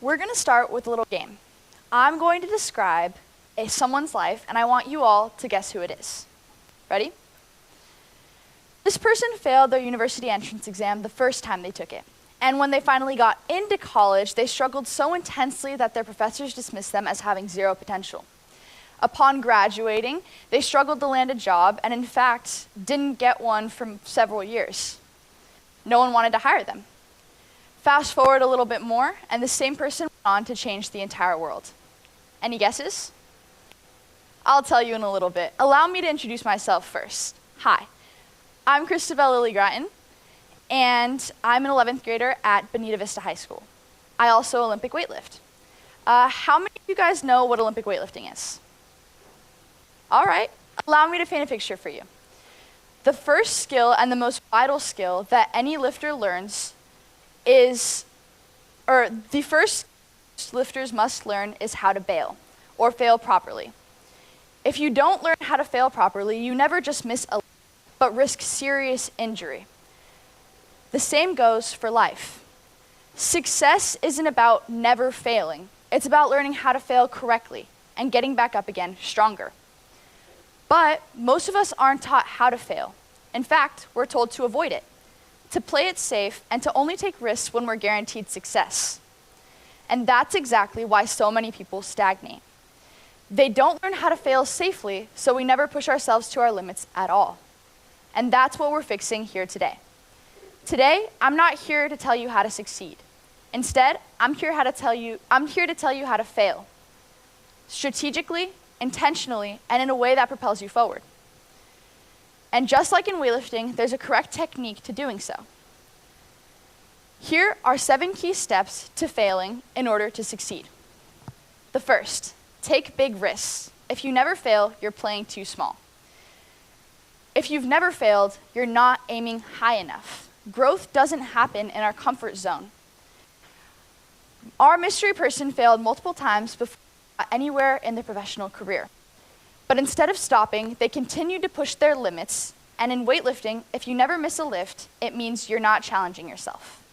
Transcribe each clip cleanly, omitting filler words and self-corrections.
We're going to start with a little game. I'm going to describe someone's life, and I want you all to guess who it is. Ready? This person failed their university entrance exam the first time they took it. And when they finally got into college, they struggled so intensely that their professors dismissed them as having zero potential. Upon graduating, they struggled to land a job and in fact didn't get one for several years. No one wanted to hire them. Fast forward a little bit more, and the same person went on to change the entire world. Any guesses? I'll tell you in a little bit. Allow me to introduce myself first. Hi, I'm Christabel Lily Gratton, and I'm an 11th grader at Bonita Vista High School. I also Olympic weightlift. How many of you guys know what Olympic weightlifting is? All right, allow me to paint a picture for you. The first skill and the most vital skill that any lifter learns the first lifters must learn is how to bail, or fail properly. If you don't learn how to fail properly, you never just miss a lift, but risk serious injury. The same goes for life. Success isn't about never failing. It's about learning how to fail correctly and getting back up again stronger. But most of us aren't taught how to fail. In fact, we're told to avoid it, to play it safe, and to only take risks when we're guaranteed success. And that's exactly why so many people stagnate. They don't learn how to fail safely, so we never push ourselves to our limits at all. And that's what we're fixing here today. Today, I'm not here to tell you how to succeed. Instead, I'm here to tell you how to fail. Strategically, intentionally, and in a way that propels you forward. And just like in weightlifting, there's a correct technique to doing so. Here are 7 key steps to failing in order to succeed. The first, take big risks. If you never fail, you're playing too small. If you've never failed, you're not aiming high enough. Growth doesn't happen in our comfort zone. Our mystery person failed multiple times before anywhere in their professional career. But instead of stopping, they continued to push their limits, and in weightlifting, if you never miss a lift, it means you're not challenging yourself.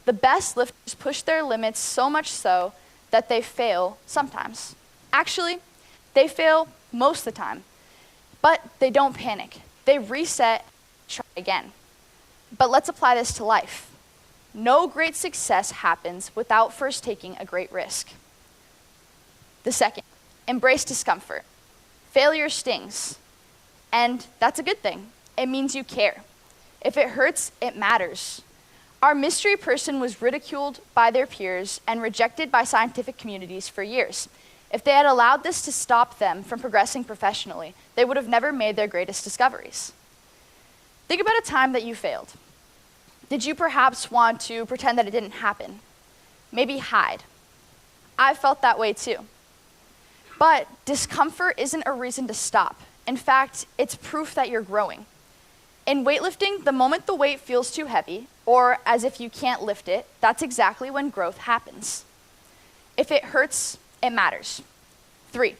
The best lifters push their limits so much so that they fail sometimes. Actually, they fail most of the time, but they don't panic. They reset, try again. But let's apply this to life. No great success happens without first taking a great risk. The second, embrace discomfort. Failure stings, and that's a good thing. It means you care. If it hurts, it matters. Our mystery person was ridiculed by their peers and rejected by scientific communities for years. If they had allowed this to stop them from progressing professionally, they would have never made their greatest discoveries. Think about a time that you failed. Did you perhaps want to pretend that it didn't happen? Maybe hide. I felt that way too. But discomfort isn't a reason to stop. In fact, it's proof that you're growing. In weightlifting, the moment the weight feels too heavy, or as if you can't lift it, that's exactly when growth happens. If it hurts, it matters. 3,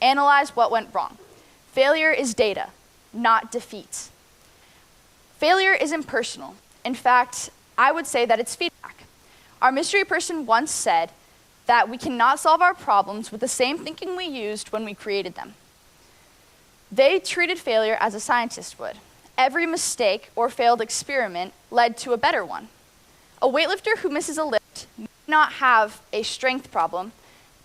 analyze what went wrong. Failure is data, not defeat. Failure isn't personal. In fact, I would say that it's feedback. Our mystery person once said that we cannot solve our problems with the same thinking we used when we created them. They treated failure as a scientist would. Every mistake or failed experiment led to a better one. A weightlifter who misses a lift may not have a strength problem,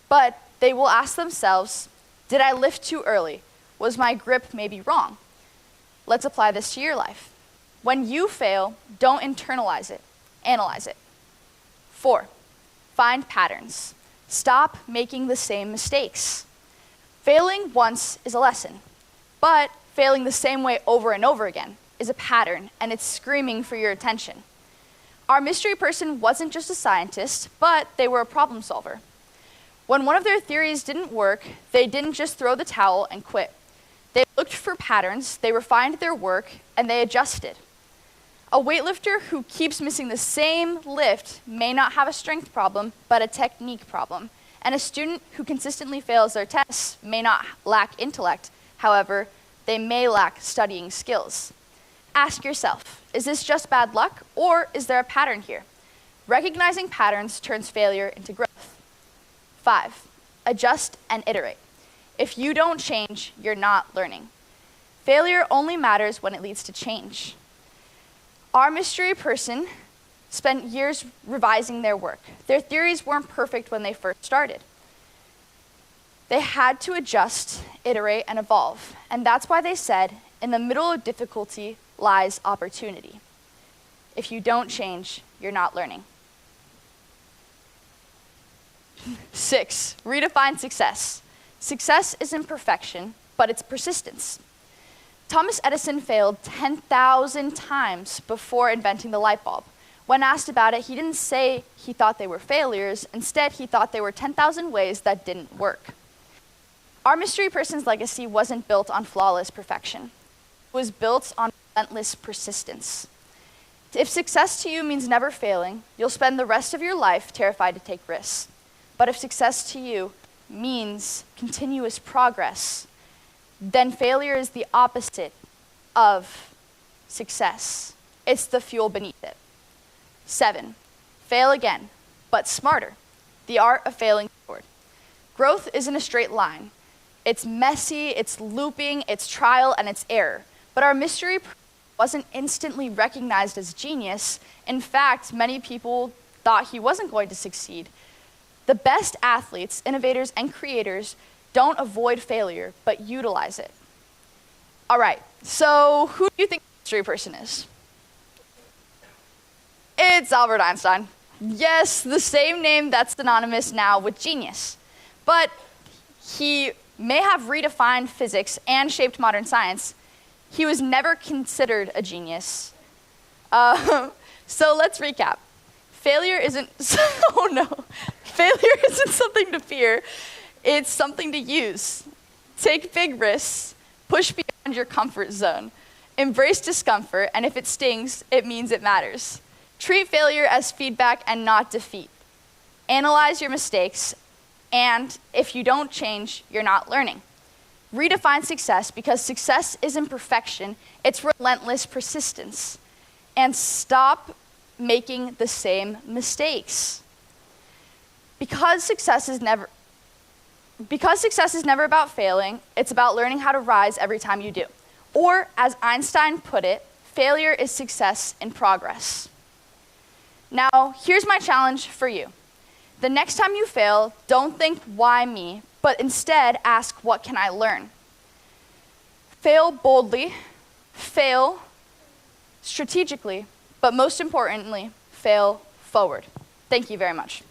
but they will ask themselves, did I lift too early? Was my grip maybe wrong? Let's apply this to your life. When you fail, don't internalize it, analyze it. 4, find patterns. Stop making the same mistakes. Failing once is a lesson, but failing the same way over and over again is a pattern, and it's screaming for your attention. Our mystery person wasn't just a scientist, but they were a problem solver. When one of their theories didn't work, they didn't just throw the towel and quit. They looked for patterns, they refined their work, and they adjusted. A weightlifter who keeps missing the same lift may not have a strength problem, but a technique problem. And a student who consistently fails their tests may not lack intellect. However, they may lack studying skills. Ask yourself, is this just bad luck, or is there a pattern here? Recognizing patterns turns failure into growth. 5, adjust and iterate. If you don't change, you're not learning. Failure only matters when it leads to change. Our mystery person spent years revising their work. Their theories weren't perfect when they first started. They had to adjust, iterate, and evolve. And that's why they said, in the middle of difficulty lies opportunity. If you don't change, you're not learning. 6, redefine success. Success isn't perfection, but it's persistence. Thomas Edison failed 10,000 times before inventing the light bulb. When asked about it, he didn't say he thought they were failures. Instead, he thought they were 10,000 ways that didn't work. Our mystery person's legacy wasn't built on flawless perfection. It was built on relentless persistence. If success to you means never failing, you'll spend the rest of your life terrified to take risks. But if success to you means continuous progress, then failure is the opposite of success. It's the fuel beneath it. 7, fail again, but smarter. The art of failing forward. Growth isn't a straight line. It's messy, it's looping, it's trial, and it's error. But our mystery wasn't instantly recognized as genius. In fact, many people thought he wasn't going to succeed. The best athletes, innovators, and creators don't avoid failure, but utilize it. All right, so who do you think the mystery person is? It's Albert Einstein. Yes, the same name that's synonymous now with genius. But he may have redefined physics and shaped modern science. He was never considered a genius. So let's recap. Failure isn't, oh no. Failure isn't something to fear. It's something to use. Take big risks. Push beyond your comfort zone. Embrace discomfort, and if it stings, it means it matters. Treat failure as feedback and not defeat. Analyze your mistakes, and if you don't change, you're not learning. Redefine success, because success isn't perfection, it's relentless persistence. And stop making the same mistakes. Because success is never about failing, it's about learning how to rise every time you do. Or, as Einstein put it, failure is success in progress. Now, here's my challenge for you. The next time you fail, don't think, why me? But instead, ask, what can I learn? Fail boldly, fail strategically, but most importantly, fail forward. Thank you very much.